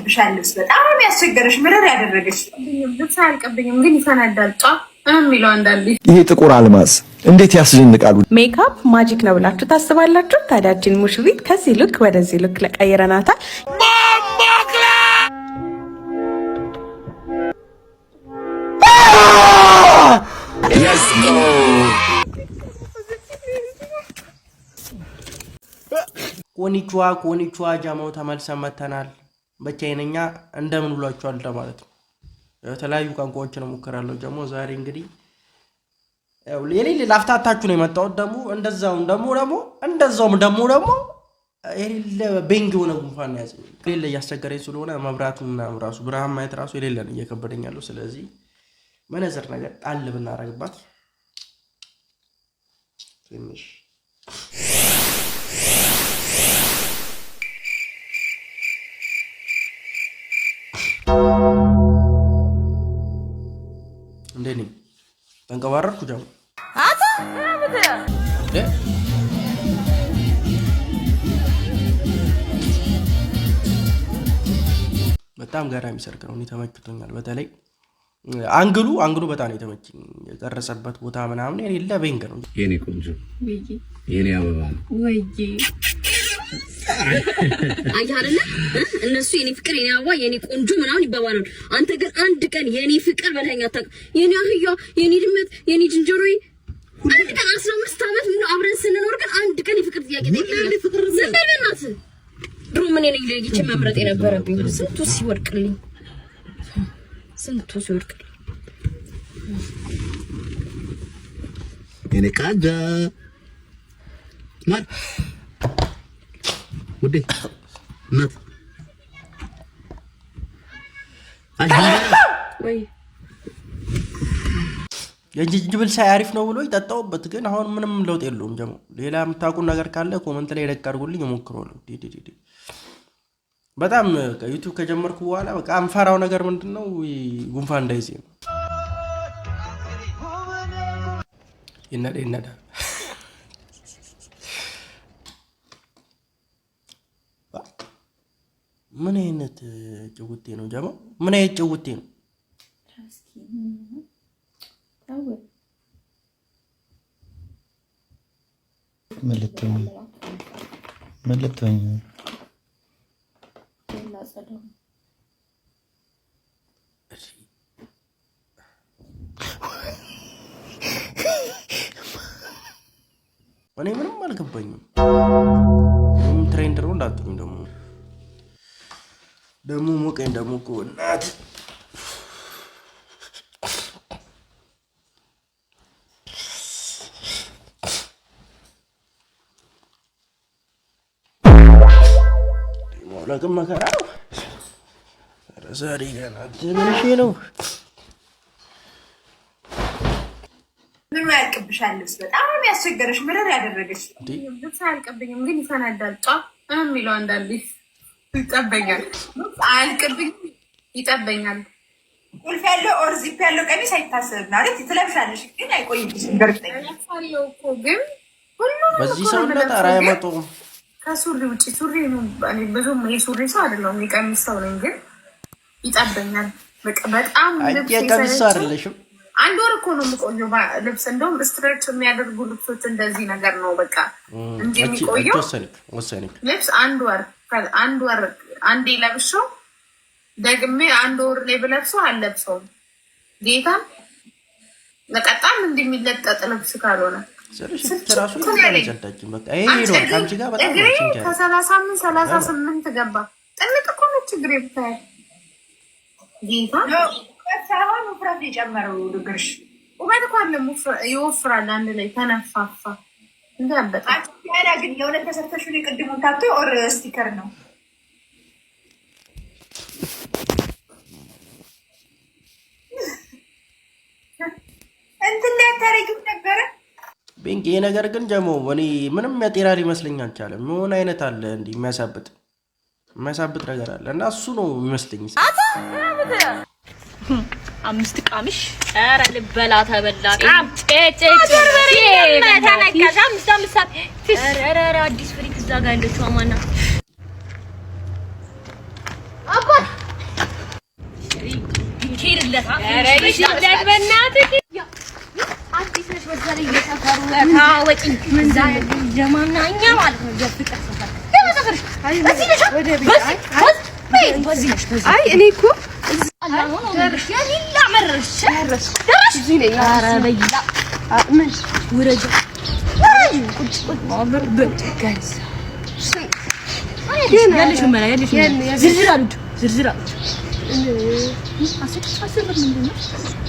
ያልቅብሻልስ በጣም የሚያስቸገረሽ ምርር ያደረገሽ ልብስ አያልቅብኝም ግን ይፈነዳል ጫ የሚለው አንዳንዴ ይሄ ጥቁር አልማዝ እንዴት ያስደንቃሉ። ሜካፕ ማጂክ ነው ብላችሁ ታስባላችሁ? ታዲያችን ሙሽሪት ከዚህ ሉክ ወደዚህ ሉክ ለቀየረናታል። ኮኒቹዋ ጃማው ተመልሰን መተናል። በቻይነኛ እንደምን ብሏችኋል ለማለት ነው። የተለያዩ ቋንቋዎችን ሞክራለሁ። ጀሞ ዛሬ እንግዲህ የሌለ ላፍታታችሁ ነው የመጣው። ደግሞ እንደዛውም የሌለ ቤንግ ሆነ ጉንፋን ያዘኝ። የሌለ እያስቸገረኝ ስለሆነ መብራቱና ራሱ ብርሃን ማየት ራሱ የሌለ ነው እየከበደኝ ያለው። ስለዚህ መነጽር ነገር ጣል ብናረግባት ትንሽ እንደኔ ተንቀባረርኩ ጀሙ በጣም ገራሚ ሰርክ ነው። እኔ ተመችቶኛል። በተለይ አንግሉ በጣም ነው የተመቸኝ። የቀረጸበት ቦታ ምናምን የሌለ ቤንግ ነው። የኔ ቆንጆ የኔ አበባ ነው ወይ አይሃርና እነሱ የኔ ፍቅር የኔ አበባ የኔ ቆንጆ ምናምን ይባባሉ። አንተ ግን አንድ ቀን የኔ ፍቅር በለኛ ታውቅ የኔ አህያ የኔ ድመት የኔ ዝንጀሮይ አንድ ቀን 15 ዓመት ምን አብረን ስንኖር ግን አንድ ቀን የፍቅር ጥያቄ ጠይቀኝ ዝም በል በእናትህ። ድሮ ምን እኔ ለይቼ መምረጥ የነበረብኝ ስንቱ ሲወድቅልኝ የኔ ቃጃ ማር ውዴ እናት ወይ የጅንጅብል ሳይ አሪፍ ነው ብሎ ይጣጣውበት። ግን አሁን ምንም ለውጥ የለውም። ጀሞ ሌላ የምታውቁን ነገር ካለ ኮሜንት ላይ ደግ አድርጉልኝ፣ እሞክረዋለሁ። በጣም ዩቲዩብ ከጀመርኩ በኋላ በቃ አንፈራው ነገር ምንድነው ጉንፋን እንዳይዘኝ ነው። ይነዳ ምን አይነት ጭውቴ ነው ጀሞ? ምን አይነት ጭውቴ ነው? መልእክተኛ እኔ ምንም አልገባኝም። ትሬንድ ነው እንዳትሉኝ። ደግሞ ሞቀኝ ደግሞ እኮ እናት ለቅም መከራ ነው። ዛሬ ገና ትንሽ ነው። ምን ያልቅብሻልስ በጣም የሚያስቸገረሽ ምርር ያደረገሽ ልብስ አያልቅብኝም ግን ይፈነዳል ጫ የሚለው አንዳንዴ ይጠበኛል። አያልቅብኝም ይጠበኛል። ቁልፍ ያለው ኦር ዚፕ ያለው ቀሚስ አይታሰብም ማለት ትለብሻለሽ ግን አይቆይብሽም። ገርጠኛል እኮ ግን ሁሉም በዚህ ሰውነት ኧረ አይመጡም። ከሱሪ ውጪ ሱሪ ነው። እኔ ብዙም የሱሪ ሰው አይደለሁም የቀሚስ ሰው ነኝ። ግን ይጠበኛል በጣም የቀሚስ ሰው አይደለሽም። አንድ ወር እኮ ነው የምቆየው ልብስ። እንደውም ስትሬች የሚያደርጉ ልብሶች እንደዚህ ነገር ነው በቃ እንጂ የሚቆየው ልብስ አንድ ወር አንዴ ለብሼው ደግሜ አንድ ወር ላይ ብለብሰው አልለብሰውም። ጌታም በጣም እንደሚለጠጥ ልብስ ካልሆነ ከ38 ገባ ጥንት እኮ ነው ችግር ብታይ ጌታ ሳይሆን ውፍረት የጨመረው ድግርሽ ውበት እኮ አለ ይወፍራል። አንድ ላይ ተነፋፋ እንዳበጣ ያላ ግን የሆነ ተሰርተሽ ነው ቅድሙ ታቶ ኦር ስቲከር ነው እንትን ያታረጊው ነበረ ቤንክ። ይሄ ነገር ግን ጀሞ እኔ ምንም ያጤራ ሊመስለኝ አልቻለም። ምን አይነት አለ እንዴ የሚያሳብጥ ነገር አለ እና እሱ ነው የሚመስለኝ። አምስት ቃምሽ ኧረ ልበላ ተበላ አዲስ ፍሪክ እዛ ጋር ያለችው ማናት? አባት ይኸውልህ ኧረ በእናትህ አዲስ ነሽ መሰለኝ የሰፈሩ ታወቂ ምን ዛሬ ጀማና እኛ ማለት ነው የፍቅር ሰፈር ለማዘፈር እዚህ ነሽ በዚህ ነሽ አይ እኔ እኮ አላህ ነው ደርሽ ያሊላ መረሽ ደርሽ እዚህ ነኝ ኧረ በይላ ምን ወረጀ ቁጭ ማበር በቃይስ ያለሽ መላ ያለሽ ዝርዝር አሉት ዝርዝር አሉት አሰብ ምንድነው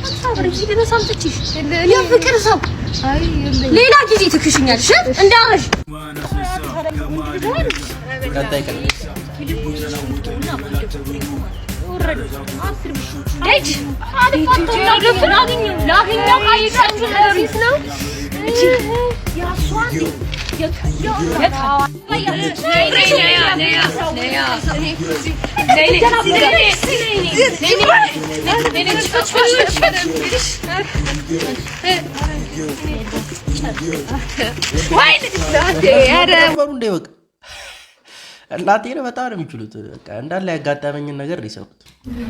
አሳብር እዚህ ለሳምጥችሽ የፍቅር ሰው አይ ሌላ ጊዜ ትክሽኛለሽ እንዳረሽ ቀጣይ ቀን እጅ ላገኘው ካይታችሁ ለሪስ ነው ያሷን እናቴን በጣም ነው የሚችሉት። በቃ እንዳለ ያጋጠመኝን ነገር ሊሰሩት።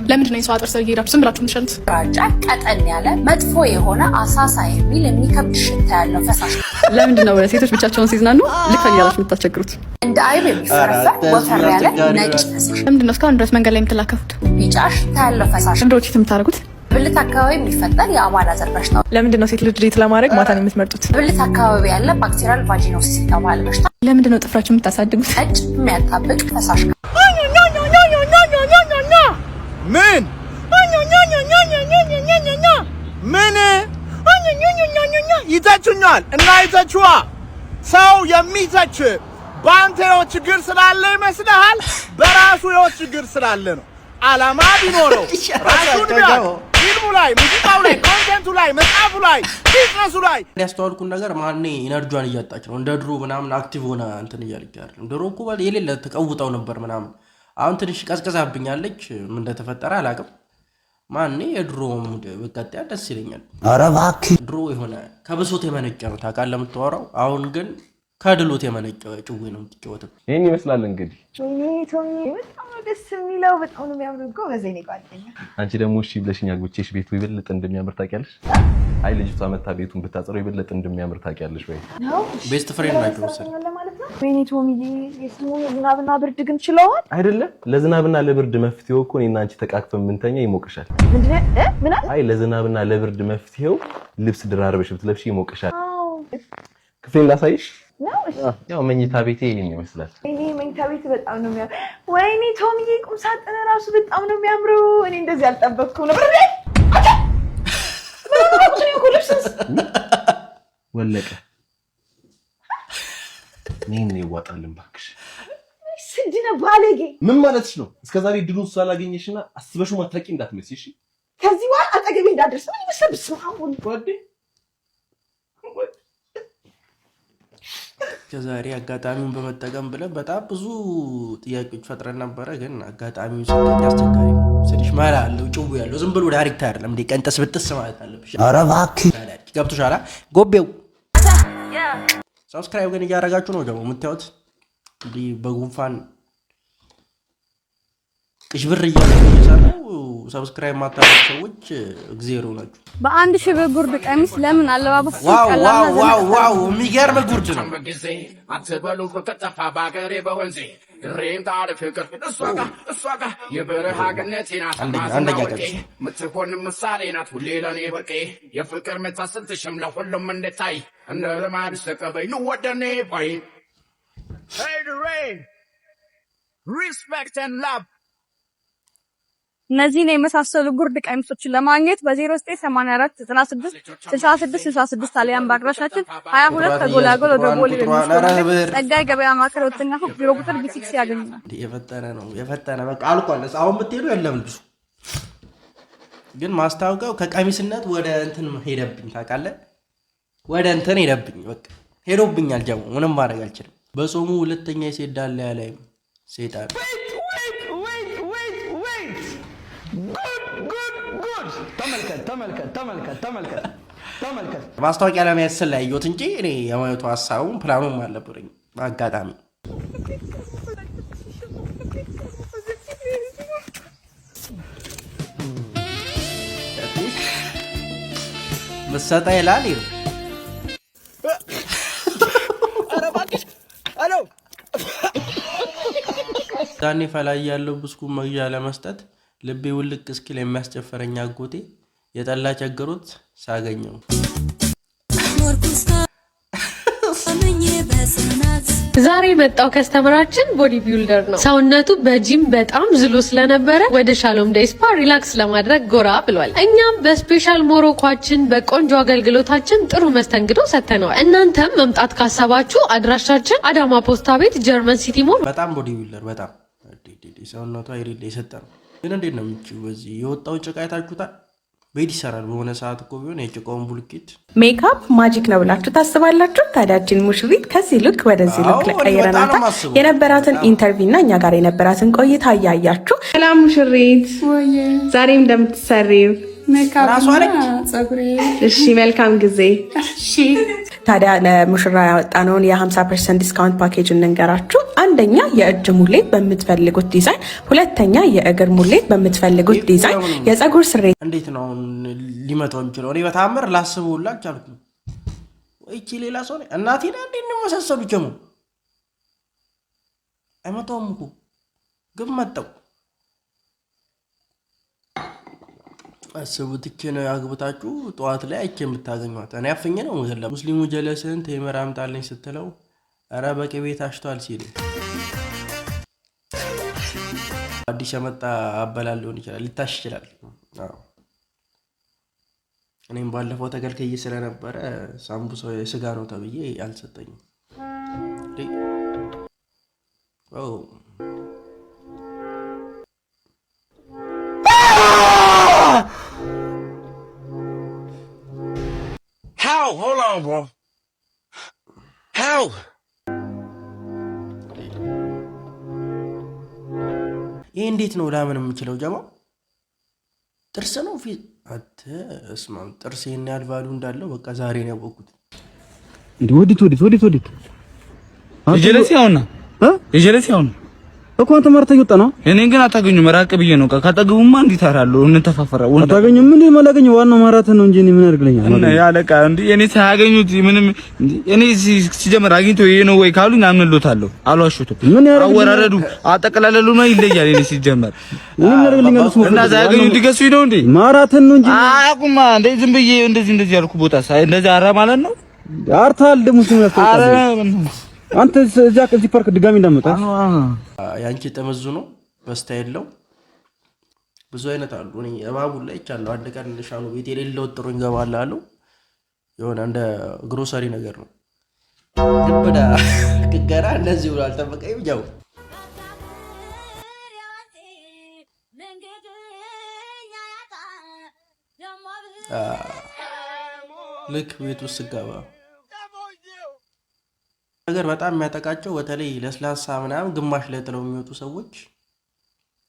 ለምንድን ነው የሰው አጥር ስር እየሄዳችሁ ዝም ብላችሁ የምትሸኑት? ራጫ ቀጠን ያለ መጥፎ የሆነ አሳሳ የሚል የሚከብድ ሽታ ያለው ፈሳሽ። ለምንድን ነው ሴቶች ብቻቸውን ሲዝናኑ ልክፈል ያላችሁ የምታስቸግሩት? እንደ አይብ የሚፈረፈር ወፈር ያለ ነጭ ፈሳሽ። ለምንድን ነው እስካሁን ድረስ መንገድ ላይ የምትላከፉት? ቢጫ ሽታ ያለው ፈሳሽ። እንደውጭ የምታደርጉት ብልት አካባቢ የሚፈጠር የአባላ ዘር በሽታ ነው። ለምንድን ነው ሴት ልጅ ዴት ለማድረግ ማታን የምትመርጡት? ብልት አካባቢ ያለ ባክቴሪያል ቫጂኖሲስ የተባለ በሽታ። ለምንድን ነው ጥፍራችሁ የምታሳድጉት? ነጭ የሚያጣብቅ ፈሳሽ። ምን ይተቹኛል እና ይተቹዋ ሰው የሚተች በአንተ ህይወት ችግር ስላለ ይመስልሃል? በራሱ ህይወት ችግር ስላለ ነው። ዓላማ ቢኖረው ራሱን ቢያል ፊልሙ ላይ፣ ሙዚቃው ላይ፣ ኮንቴንቱ ላይ፣ መጽሐፉ ላይ፣ ቢዝነሱ ላይ ያስተዋልኩን ነገር ማኔ ኢነርጂዋን እያጣች ነው። እንደ ድሮ ምናምን አክቲቭ ሆነ እንትን እያለች አይደለም። ድሮ እኮ የሌለ ተቀውጠው ነበር ምናምን። አሁን ትንሽ ቀዝቀዛብኛለች። ምን እንደተፈጠረ አላውቅም። ማኔ የድሮ ሙድ በቀጣይ ደስ ይለኛል። ኧረ እባክህ ድሮ የሆነ ከብሶት የመነጨ ነው ታውቃለህ የምታወራው። አሁን ግን ከድሎት የመነጨ ጭዌ ነው የምትጫወተው። ይሄን ይመስላል እንግዲህ። ቶሚ በጣም ነው ደስ የሚለው፣ በጣም ነው የሚያምረው። በዘኔ ጓደኛ አንቺ ደግሞ እሺ ብለሽኝ አግብቼሽ ቤቱ ይበልጥ እንደሚያምር ታውቂያለሽ። አይ ልጅቷ መታ ቤቱን ብታጸረው ይበልጥ እንደሚያምር ታውቂያለሽ ወይ? ቤስት ፍሬንድ ናቸው መሰለኝ ማለት ነው። ወይኔ ቶሚ የሰሞኑ ዝናብና ብርድ ግን ችለዋል አይደለ? ለዝናብና ለብርድ መፍትሄው እኮ እኔና አንቺ ተቃቅፈን ምንተኛ ይሞቅሻል። ምን? አይ ለዝናብና ለብርድ መፍትሄው ልብስ ድራርበሽ ብትለብሺ ይሞቅሻል። ክፍሌን ላሳይሽ። ያው መኝታ ቤቴ ይሄን ይመስላል። እኔ መኝታ ቤት በጣም ነው የሚያምረው። ወይኔ ቶሚዬ ቁም ሳጥን ራሱ በጣም ነው የሚያምረው። እኔ እንደዚህ አልጠበቅኩም ነበር። ወለቀ ነኝ ይዋጣልን ባክሽ። ስንድነ ባለጌ ምን ማለትሽ ነው? እስከዛሬ ድሉን ስላላገኘሽና አስበሽው ማታቂ እንዳትመስይሽ። ከዚህ በኋላ አጠገቤ እንዳደርስ ምን ይመስልሽ? ወዴ ከዛሬ አጋጣሚውን በመጠቀም ብለን በጣም ብዙ ጥያቄዎች ፈጥረን ነበረ። ግን አጋጣሚውን ሲገኝ አስቸጋሪ ነው። ስልሽ ማላ አለው ጭው ያለው ዝም ብሎ ዳይሬክት አይደለም እንዴ ቀንጠስ ብጥስ ማለት አለብሽ። ኧረ እባክህ ገብቶሻል? ጎቤው ሰብስክራይብ ግን እያደረጋችሁ ነው ደግሞ የምታዩት። እንዲህ በጉንፋን ቅሽብር እየሰራው ሰብስክራይብ ማታደርጉ ሰዎች እግዚአብሔር ናችሁ። በአንድ ሺህ ብር ጉርድ ቀሚስ ለምን አለባበስ ዋው የሚገርም ጉርድ ነው። አትበሉ ከተጠፋ ባገሬ በወንዜ ድሬም ታለ ፍቅር እሷ ጋር የበረሃ ገነቴ ናት። አንደኛ ቀሚስ ምትሆን ምሳሌ ናት ሁሌ ለኔ በቄ የፍቅር መታሰንትሽም ለሁሉም እንድታይ እንደ ልማድሽ ተቀበይ ንወደኔ ባይ Hey Rain Respect and love እነዚህን የመሳሰሉ ጉርድ ቀሚሶችን ለማግኘት በ0984 96 66 66 አሊያም በአድራሻችን 22 ከጎላጎል ወደ ቦሌ ጸጋይ ገበያ ማዕከል ወጥተኛ ፎቅ ቢሮ ቁጥር ቢ6 ያገኙናል። የፈጠነ በቃ አልቋል። አሁን ብትሄዱ የለም ልብሱ። ግን ማስታወቂያው ከቀሚስነት ወደ እንትን ሄደብኝ ታውቃለህ፣ ወደ እንትን ሄደብኝ። በቃ ሄዶብኛል። ጀሞ ምንም ማድረግ አልችልም። በጾሙ ሁለተኛ የሴት ዳላ ላይ ሴጣን ተመልከት ማስታወቂያ ለማየት ስለያየሁት እንጂ እኔ የማየቱ ሀሳቡም ፕላኑም አልነበረኝ። አጋጣሚ ልትሰጣ ይላል ይሉ ዛኔ ፈላይ ያለው ብስኩት መግዣ ለመስጠት ልቤ ውልቅ እስኪል የሚያስጨፈረኝ አጎቴ የጠላ ቸገሮት ሳገኘው ዛሬ የመጣው ከስተመራችን ቦዲ ቢልደር ነው። ሰውነቱ በጂም በጣም ዝሎ ስለነበረ ወደ ሻሎም ዴይ ስፓ ሪላክስ ለማድረግ ጎራ ብሏል። እኛም በስፔሻል ሞሮኳችን በቆንጆ አገልግሎታችን ጥሩ መስተንግዶ ሰጥተነዋል። እናንተም መምጣት ካሰባችሁ አድራሻችን አዳማ ፖስታ ቤት ጀርመን ሲቲ ሞል። በጣም ቦዲ ቢልደር በጣም ሰውነቱ አይሪል የሰጠ ነው። ግን እንዴት ነው የምትችይው? በዚህ የወጣውን ጭቃ አይታችሁታል? ቤት ይሰራል በሆነ ሰዓት እኮ ቢሆን የጭቃውን ቡልኬት ሜካፕ ማጂክ ነው ብላችሁ ታስባላችሁ? ታዲያችን ሙሽሪት ከዚህ ሉክ ወደዚህ ሉክ ለቀየረናታ የነበራትን ኢንተርቪው እና እኛ ጋር የነበራትን ቆይታ እያያችሁ ሰላም ሙሽሪት፣ ዛሬም እንደምትሰሪው ሜካፕ ጸጉሬ። እሺ መልካም ጊዜ። እሺ ታዲያ ለሙሽራ ያወጣነውን የ50% ዲስካውንት ፓኬጅ እንንገራችሁ። አንደኛ የእጅ ሙሌት በምትፈልጉት ዲዛይን፣ ሁለተኛ የእግር ሙሌት በምትፈልጉት ዲዛይን፣ የጸጉር ስሬት። እንዴት ነው ሊመጣው የሚችለው? እኔ በታምር ላስበውላ አልቻልኩም። እቺ ሌላ ሰው ነው እናቴ ነው እንዴ ነው መሰሰሉ ጀሙ አይመጣውም እኮ ግን መጣው። አስቡት እቺን አግብታችሁ ጧት ላይ አይቼ የምታገኙት እኔ አፈኘ ነው ወዘላ ሙስሊሙ ጀለስን ተመራ አምጣልኝ ስትለው አረ በቅቤ ታሽቷል ሲል አዲስ የመጣ አበላል ሊሆን ይችላል፣ ሊታሽ ይችላል። አዎ እኔም ባለፈው ተከልከየ ስለነበረ ሳምቡሳ የስጋ ነው ተብዬ አልሰጠኝም። ኦ How? Hold on, bro. How? ይሄ እንዴት ነው ላምን የምችለው? ጀማ ጥርስ ነው ፊት እስማም ጥርስ ይሄን ያህል ቫልዩ እንዳለው በቃ ዛሬ ነው ያወቅኩት። እንዴ ወዲት የጀለሲ አሁን እኮ አንተ ማርተኝ ወጣ ነው። እኔን ግን አታገኙም። ራቅ ብዬ ነው ካጠገቡማ እንዴት አራለሁ እንተፋፈራ አታገኙም። ምን ማላገኝ ዋናው ማራተን ነው እንጂ እኔ ምን አድርግልኛል? እና ያለቃ እንዴ እኔ ሳያገኙት ምንም እኔ ሲጀመር አግኝቶ ይሄ ነው ወይ ካሉኝ አምንሎታለሁ። አልዋሽሁትም። ምን ያረጋል? አወራረዱ አጠቅላላሉ ነው ይለያል። እኔ ሲጀመር ምን ያደርግልኛል? እና ሳያገኙ ዲገሱ ነው እንዴ ማራተን ነው እንጂ አያቁማ እንዴ ዝም ብዬ እንደዚህ ያልኩ ቦታ ሳይ እንደዚህ አራ ማለት ነው። አርታል ደሙ ሲመጣ አንተ እዛ ከዚህ ፓርክ ድጋሚ እንዳመጣ ያንቺ ተመዙ ነው በስታይል ነው። ብዙ አይነት አሉ። እኔ እባቡ ላይ ይቻላል። አንድ ቀን ለሻኑ ቤት የሌለው ጥሩኝ ገባላሉ። የሆነ እንደ ግሮሰሪ ነገር ነው። ግብዳ ግገራ እንደዚህ ብሎ አልጠበቀኝም። ጃው ልክ ቤት ውስጥ ገባ ነገር በጣም የሚያጠቃቸው በተለይ ለስላሳ ምናምን ግማሽ ላይ ጥለው የሚወጡ ሰዎች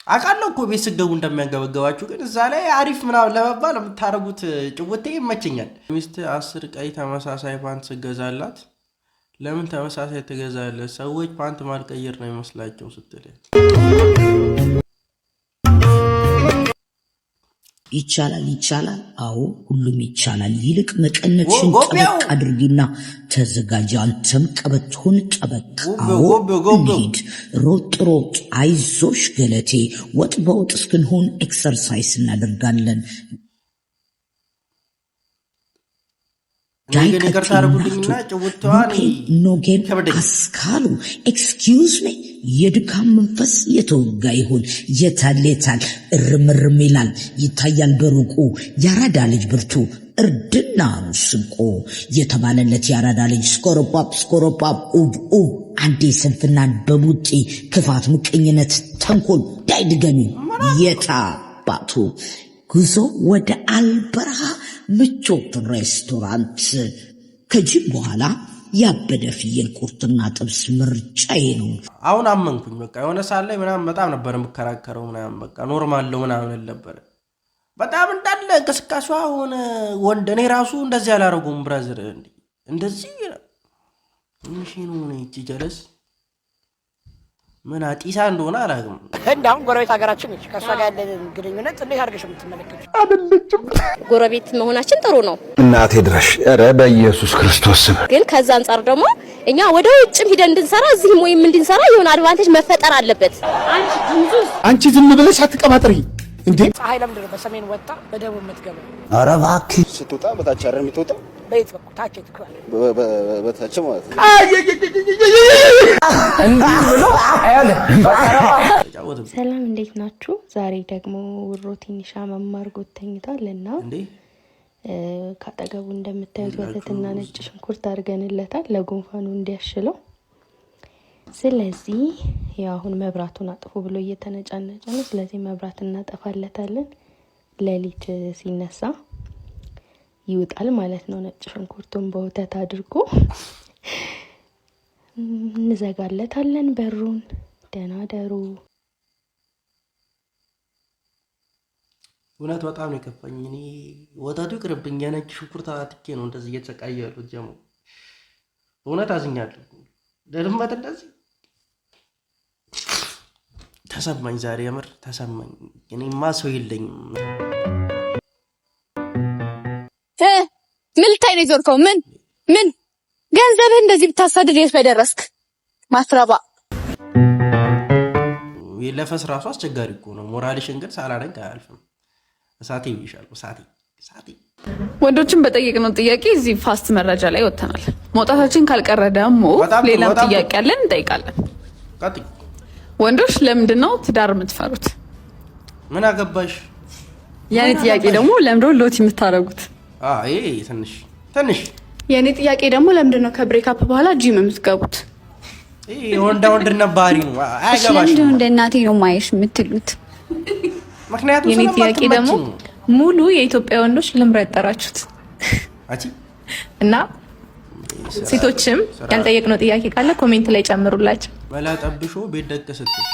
አቃለው እኮ ቤት ስገቡ እንደሚያገበገባችሁ፣ ግን እዛ ላይ አሪፍ ምናምን ለመባል የምታረጉት ጭውቴ ይመቸኛል። ሚስት 10 ቀይ ተመሳሳይ ፓንት ስገዛላት ለምን ተመሳሳይ ትገዛለህ? ሰዎች ፓንት ማልቀየር ነው ይመስላቸው ስትል ይቻላል። አዎ ሁሉም ይቻላል። ይልቅ መቀነትሽን ጠበቅ አድርጊና ተዘጋጅ። አንተም ቀበቶን ጠበቅ። አዎ እንሂድ። ሮጥ አይዞሽ ገለቴ። ወጥ በወጥ እስክንሆን ኤክሰርሳይዝ እናደርጋለን። ኖጌን አስካሉ ኤክስኪውዝ ሚ የድካም መንፈስ የተወጋ ይሆን? የታል እርምርም ይላል ይታያል በሩቁ ያራዳ ልጅ ብርቱ እርድና ስንቆ የተባለለት ያራዳ ልጅ ስኮሮፓፕ ኡብ አንዴ ስንፍናን በሙጤ ክፋት፣ ምቀኝነት፣ ተንኮል ዳይድገሚ የታባቱ ጉዞ ወደ አልበረሃ ምቾት ሬስቶራንት ከጂም በኋላ ያበደ ፍየል ቁርጥና ጥብስ ምርጫዬ ነው። አሁን አመንኩኝ። በቃ የሆነ ሳለ ምናምን በጣም ነበር የምከራከረው ምናምን በቃ ኖርማል ነው ምናምን ነበር። በጣም እንዳለ እንቅስቃሴዋ ሆነ ወንድ እኔ ራሱ እንደዚህ አላረጉም ብራዘር እንደዚህ ምንሽ ነው እቺ ጀለስ ምን አጢሳ እንደሆነ አላውቅም። እንዳሁን ጎረቤት ሀገራችን ነች። ከእሷ ጋር ያለን ግንኙነት እንዴት አድርገሽ የምትመለከች? አይደለችም። ጎረቤት መሆናችን ጥሩ ነው። እናቴ ድረሽ። ኧረ በኢየሱስ ክርስቶስ ስም። ግን ከዛ አንፃር ደግሞ እኛ ወደ ውጭም ሂደን እንድንሰራ እዚህም ወይም እንድንሰራ የሆነ አድቫንቴጅ መፈጠር አለበት። አንቺ ዝም ብለሽ አትቀባጥሪ እንዴ! ፀሐይ ለምንድን ነው በሰሜን ወጣ በደቡብ የምትገባው? ኧረ እባክህ ስትወጣ በታች አይደል የምትወጣው? በየት በኩል? ታች ትክባል። በታች ማለት ነው። ሰላም እንዴት ናችሁ? ዛሬ ደግሞ ውሮ ትንሻ መማር ጎተኝቷልና ካጠገቡ እንደምታዩት ወተትና ነጭ ሽንኩርት አድርገንለታል ለጉንፋኑ እንዲያሽለው። ስለዚህ ያው አሁን መብራቱን አጥፉ ብሎ እየተነጫነጨ ነው። ስለዚህ መብራት እናጠፋለታለን። ሌሊት ሲነሳ ይውጣል ማለት ነው። ነጭ ሽንኩርቱን በወተት አድርጎ እንዘጋለታለን በሩን። ደህና ደሩ። እውነት በጣም ነው የከፋኝ። እኔ ወተቱ ይቅርብኝ፣ የነጭ ሽንኩርት አጥቄ ነው እንደዚህ እየተሰቃየ ያሉት ጀሞ። እውነት አዝኛለሁ። ለድመት እንደዚህ ተሰማኝ ዛሬ፣ የምር ተሰማኝ። እኔማ ሰው የለኝም። ምን ልታይ ነው የዞርከው? ምን ገንዘብህ እንደዚህ ብታሳድድ የት በደረስክ? ማስረባ ለፈስ ራሱ አስቸጋሪ እኮ ነው። ሞራልሽን ግን ሳላደንቅ አያልፍም። እሳቴ ይሻል እሳቴ። ወንዶችን በጠየቅነው ጥያቄ እዚህ ፋስት መረጃ ላይ ወጥተናል። መውጣታችን ካልቀረ ደግሞ ሌላም ጥያቄ አለን እንጠይቃለን። ወንዶች ለምንድን ነው ትዳር የምትፈሩት? ምን አገባሽ? የኔ ጥያቄ ደግሞ ለምንድን ነው ሎት የምታረጉት? ይሄ ትንሽ የኔ ጥያቄ ደግሞ ለምንድን ነው ከብሬክአፕ በኋላ ጂም የምትገቡት? ይሄ ወንድነት ባህሪ ነው። አይገባሽ። ለምንድን እንደ እናቴ ነው ማየሽ የምትሉት? ምክንያቱም የኔ ጥያቄ ደግሞ ሙሉ የኢትዮጵያ ወንዶች ለምን ያጠራችሁት? እና ሴቶችም ያልጠየቅነው ጥያቄ ካለ ኮሜንት ላይ ጨምሩላችሁ። በላ ጠብሾ ቤት ደቅ ስትል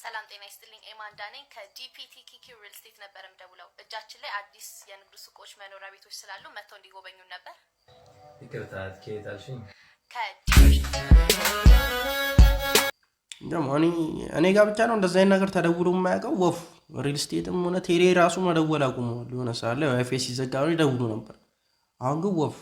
ሰላም ጤና ይስጥልኝ። ኤማንዳ ነኝ ከጂፒቲኪ ሪል ስቴት ነበር የምደውለው። እጃችን ላይ አዲስ የንግድ ሱቆች መኖሪያ ቤቶች ስላሉ መጥተው እንዲጎበኙን ነበር። ይቅርታት ከየታልሽኝ? ደግሞ እኔ ጋር ብቻ ነው እንደዛ አይነት ነገር ተደውሎ የማያውቀው። ወፍ ሪል ስቴትም ሆነ ቴሌ ራሱ መደወል አቁመዋል። የሆነ ሰዓት ላይ ዋይፋይ ሲዘጋ ነው ይደውሉ ነበር። አሁን ግን ወፍ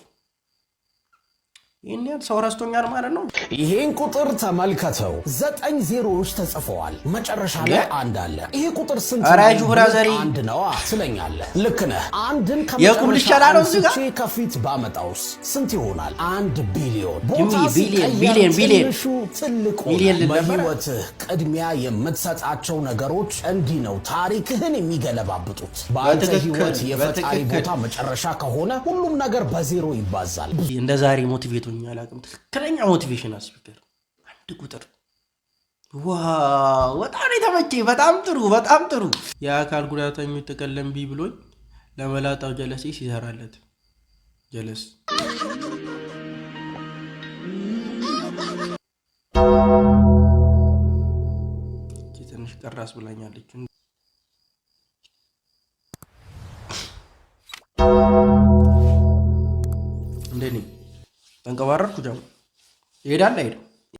ይሄን ያህል ሰው ረስቶኛል ማለት ነው። ይሄን ቁጥር ተመልከተው። 9 ዜሮዎች ተጽፈዋል። መጨረሻ ላይ አንድ አለ። ይሄ ቁጥር ስንት ነው? አንድ ነው ትለኛለህ። ልክ ነህ። አንድን ከመጨረሻ ከፊት ባመጣውስ ስንት ይሆናል? 1 ቢሊዮን። ቢሊዮን ትልቁ። በህይወትህ ቅድሚያ የምትሰጣቸው ነገሮች እንዲህ ነው ታሪክህን የሚገለባብጡት። በአንተ ህይወት የፈጣሪ ቦታ መጨረሻ ከሆነ ሁሉም ነገር በዜሮ ይባዛል። እንደ ዛሬ ሞቲቬት አላውቅም። ትክክለኛ ሞቲቬሽን ስፒከር አንድ ቁጥር። ዋው በጣም የተመቸኝ። በጣም ጥሩ። የአካል ጉዳተኞች ተቀለም ቢ ብሎኝ ለመላጣው ጀለሴ ሲሰራለት ጀለስ ትንሽ ቀራስ ብላኛለች። እንደኔ ተንቀባረርኩ ጀምሮ ይሄዳል አይደል?